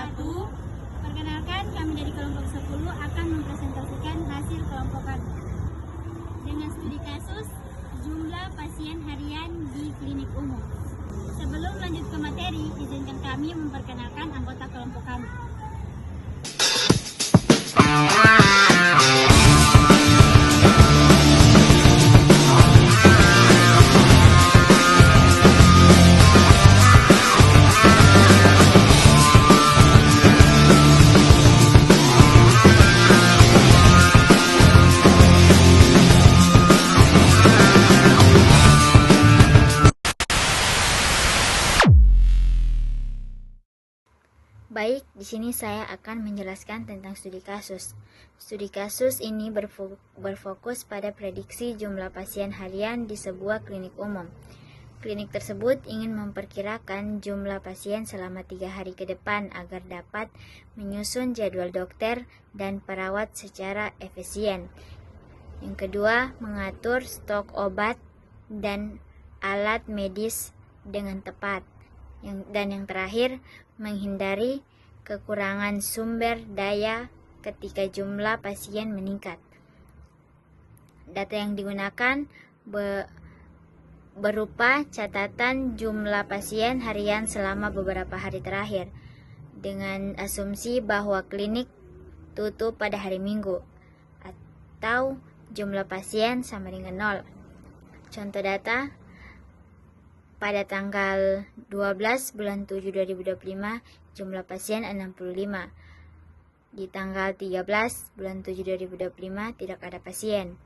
1. Perkenalkan, kami dari kelompok 10 akan mempresentasikan hasil kelompokan dengan studi kasus jumlah pasien harian di klinik umum. Sebelum lanjut ke materi, izinkan kami memperkenalkan anggota kelompok kami. Baik, di sini saya akan menjelaskan tentang studi kasus. Studi kasus ini berfokus pada prediksi jumlah pasien harian di sebuah klinik umum. Klinik tersebut ingin memperkirakan jumlah pasien selama 3 hari ke depan agar dapat menyusun jadwal dokter dan perawat secara efisien. Yang kedua, mengatur stok obat dan alat medis dengan tepat. Dan yang terakhir, menghindari kekurangan sumber daya ketika jumlah pasien meningkat. Data yang digunakan berupa catatan jumlah pasien harian selama beberapa hari terakhir, dengan asumsi bahwa klinik tutup pada hari Minggu, atau jumlah pasien sama dengan 0. Contoh data, pada tanggal 12 bulan 7 2025, jumlah pasien 65. Di tanggal 13 bulan 7 2025, tidak ada pasien.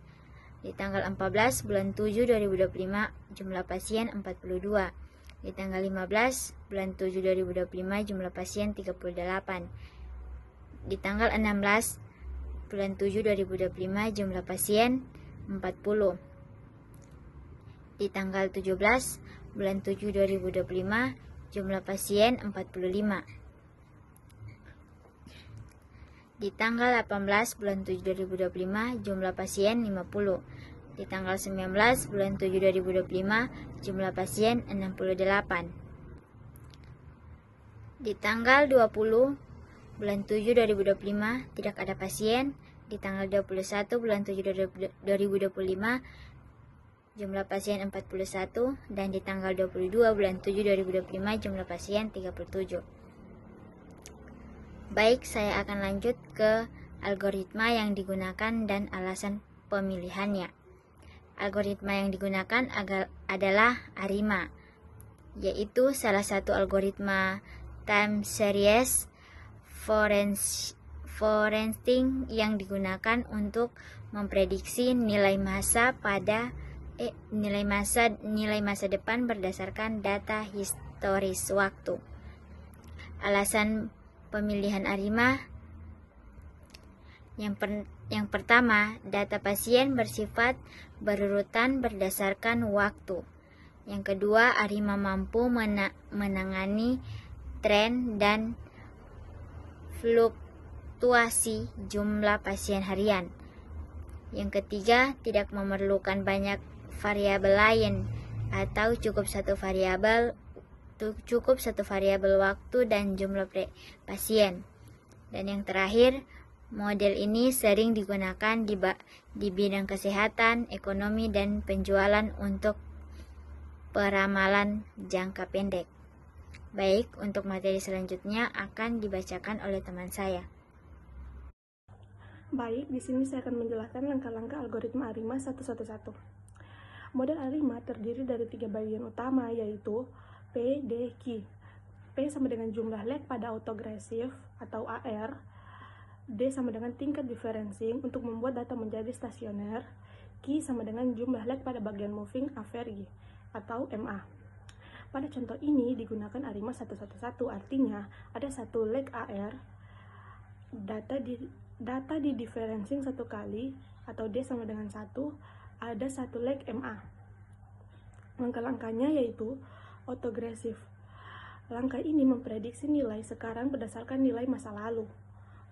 Di tanggal 14 bulan 7 2025, jumlah pasien 42. Di tanggal 15 bulan 7 2025, jumlah pasien 38. Di tanggal 16 bulan 7 2025, jumlah pasien 40. Di tanggal 17 bulan 7 2025, jumlah pasien 45. Di tanggal 18 bulan 7 2025, jumlah pasien 50. Di tanggal 19 bulan 7 2025, jumlah pasien 68. Di tanggal 20 bulan 7 2025, tidak ada pasien. Di tanggal 21 bulan 7 2025, jumlah pasien 41, dan di tanggal 22 bulan 7 2025, jumlah pasien 37. Baik, saya akan lanjut ke algoritma yang digunakan dan alasan pemilihannya. Algoritma yang digunakan adalah ARIMA, yaitu salah satu algoritma time series forensic yang digunakan untuk memprediksi nilai masa depan berdasarkan data historis waktu. Alasan pemilihan ARIMA: yang pertama, data pasien bersifat berurutan berdasarkan waktu. Yang kedua, ARIMA mampu menangani tren dan fluktuasi jumlah pasien harian. Yang ketiga, tidak memerlukan banyak variabel lain, atau cukup satu variabel waktu dan jumlah pasien. Dan yang terakhir, model ini sering digunakan di bidang kesehatan, ekonomi, dan penjualan untuk peramalan jangka pendek. Baik, untuk materi selanjutnya akan dibacakan oleh teman saya. Baik, di sini saya akan menjelaskan langkah-langkah algoritma ARIMA 111. Model ARIMA terdiri dari 3 bagian utama, yaitu P, D, Q. P sama dengan jumlah lag pada autogressive atau AR. D sama dengan tingkat differencing untuk membuat data menjadi stasioner. Q sama dengan jumlah lag pada bagian moving average atau MA. Pada contoh ini digunakan ARIMA 111, artinya ada satu lag AR, data di differencing satu kali atau D sama dengan 1, ada satu lag MA. Langkah-langkahnya yaitu autogressive. Langkah ini memprediksi nilai sekarang berdasarkan nilai masa lalu.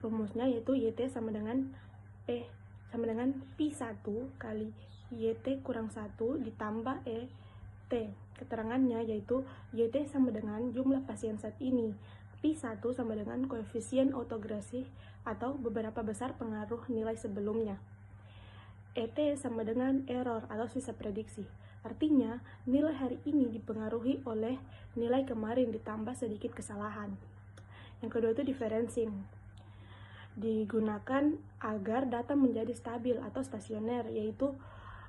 Rumusnya yaitu YT sama dengan P1 kali YT kurang 1 ditambah ET. Keterangannya yaitu YT sama dengan jumlah pasien saat ini P1 sama dengan koefisien autogresi atau beberapa besar pengaruh nilai sebelumnya. ET sama dengan error atau sisa prediksi. Artinya, nilai hari ini dipengaruhi oleh nilai kemarin ditambah sedikit kesalahan. Yang kedua itu differencing. Digunakan agar data menjadi stabil atau stasioner, yaitu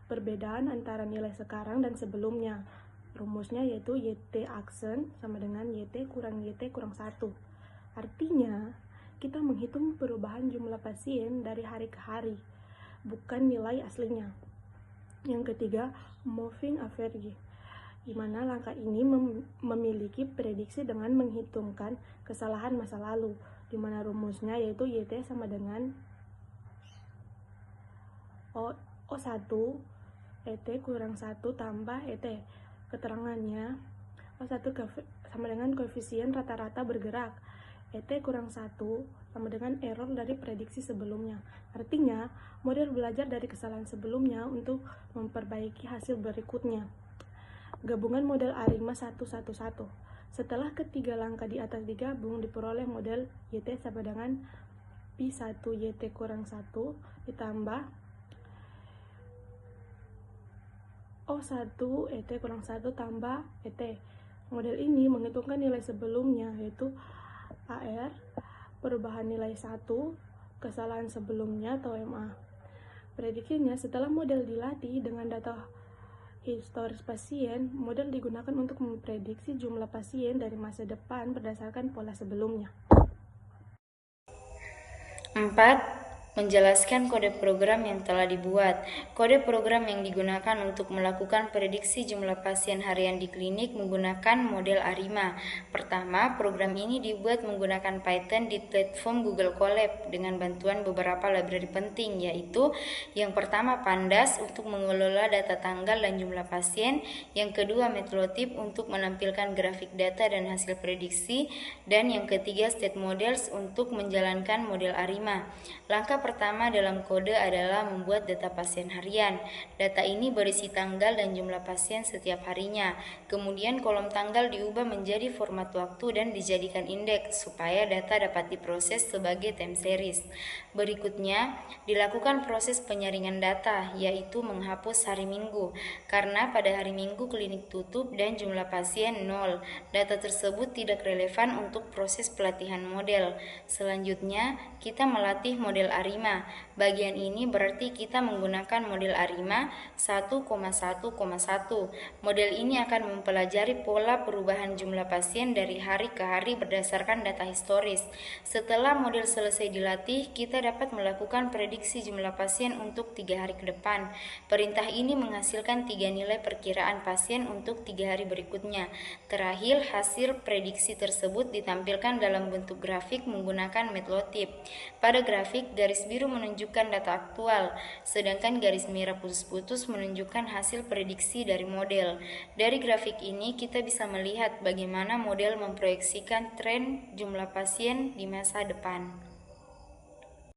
perbedaan antara nilai sekarang dan sebelumnya. Rumusnya yaitu YT aksen sama dengan YT kurang 1. Artinya, kita menghitung perubahan jumlah pasien dari hari ke hari, bukan nilai aslinya. Yang ketiga, moving average, di mana langkah ini memiliki prediksi dengan menghitungkan kesalahan masa lalu, di mana rumusnya yaitu YT sama dengan O1 ET kurang 1 tambah ET. Keterangannya, O1 sama dengan koefisien rata-rata bergerak, ET kurang 1 sama dengan error dari prediksi sebelumnya. Artinya, model belajar dari kesalahan sebelumnya untuk memperbaiki hasil berikutnya. Gabungan model ARIMA 111. Setelah ketiga langkah di atas digabung, diperoleh model YT sama dengan P1 YT kurang 1 ditambah O1 ET kurang 1 tambah ET. Model ini menghitungkan nilai sebelumnya, yaitu AR, perubahan nilai 1, kesalahan sebelumnya atau MA. Prediksinya, setelah model dilatih dengan data historis pasien, model digunakan untuk memprediksi jumlah pasien dari masa depan berdasarkan pola sebelumnya. 4. Menjelaskan kode program yang telah dibuat. Kode program yang digunakan untuk melakukan prediksi jumlah pasien harian di klinik menggunakan model ARIMA. Pertama, program ini dibuat menggunakan Python di platform Google Colab dengan bantuan beberapa library penting, yaitu yang pertama Pandas untuk mengelola data tanggal dan jumlah pasien, yang kedua Matplotlib untuk menampilkan grafik data dan hasil prediksi, dan yang ketiga State Models untuk menjalankan model ARIMA. Langkah pertama dalam kode adalah membuat data pasien harian. Data ini berisi tanggal dan jumlah pasien setiap harinya. Kemudian kolom tanggal diubah menjadi format waktu dan dijadikan indeks supaya data dapat diproses sebagai time series. Berikutnya, dilakukan proses penyaringan data, yaitu menghapus hari Minggu. Karena pada hari Minggu klinik tutup dan jumlah pasien 0, data tersebut tidak relevan untuk proses pelatihan model. Selanjutnya, kita melatih model ARIMA. Bagian ini berarti kita menggunakan model ARIMA 1,1,1. Model ini akan mempelajari pola perubahan jumlah pasien dari hari ke hari berdasarkan data historis. Setelah model selesai dilatih, kita dapat melakukan prediksi jumlah pasien untuk 3 hari ke depan. Perintah ini menghasilkan 3 nilai perkiraan pasien untuk 3 hari berikutnya. Terakhir, hasil prediksi tersebut ditampilkan dalam bentuk grafik menggunakan Matplotlib. Pada grafik, garis biru menunjukkan data aktual, sedangkan garis merah putus-putus menunjukkan hasil prediksi dari model. Dari grafik ini, kita bisa melihat bagaimana model memproyeksikan tren jumlah pasien di masa depan.